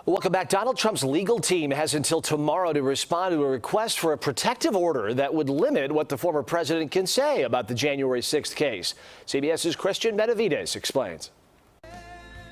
Welcome back. Donald Trump's legal team has until tomorrow to respond to a request for a protective order that would limit what the former president can say about the January 6th case. CBS's Cristian Benavides explains.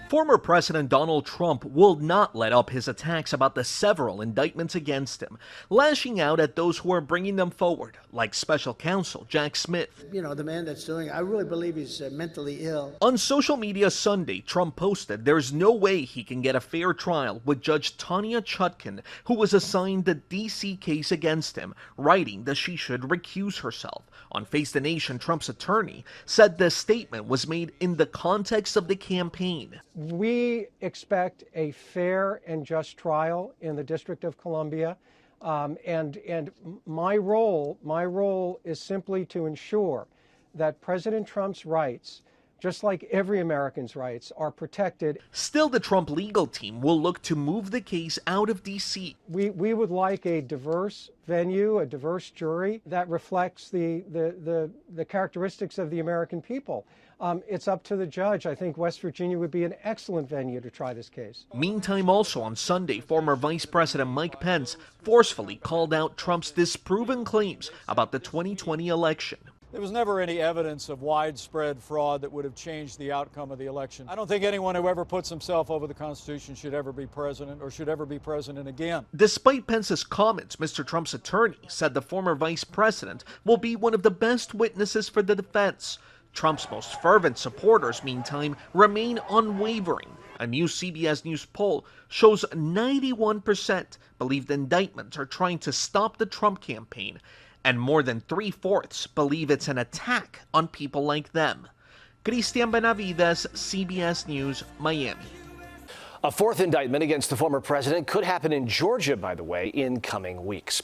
Former President Donald Trump will not let up his attacks about the several indictments against him, lashing out at those who are bringing them forward, like special counsel Jack Smith. You know, the man that's doing it, I really believe he's mentally ill. On social media Sunday, Trump posted there's no way he can get a fair trial with Judge Tanya Chutkan, who was assigned the D.C. case against him, writing that she should recuse herself. On Face the Nation, Trump's attorney said the statement was made in the context of the campaign. We expect a fair and just trial in the District of Columbia, and my role is simply to ensure that President Trump's rights, just like every American's rights, are protected. Still, the Trump legal team will look to move the case out of D.C. We would like a diverse venue, a diverse jury that reflects the characteristics of the American people. It's up to the judge. I think West Virginia would be an excellent venue to try this case. Meantime, also on Sunday, former Vice President Mike Pence forcefully called out Trump's disproven claims about the 2020 election. There was never any evidence of widespread fraud that would have changed the outcome of the election. I don't think anyone who ever puts himself over the Constitution should ever be president or should ever be president again. Despite Pence's comments, Mr. Trump's attorney said the former vice president will be one of the best witnesses for the defense. Trump's most fervent supporters, meantime, remain unwavering. A new CBS News poll shows 91% believe the indictments are trying to stop the Trump campaign, and more than 3/4 believe it's an attack on people like them. Cristian Benavides, CBS News, Miami. A fourth indictment against the former president could happen in Georgia, by the way, in coming weeks.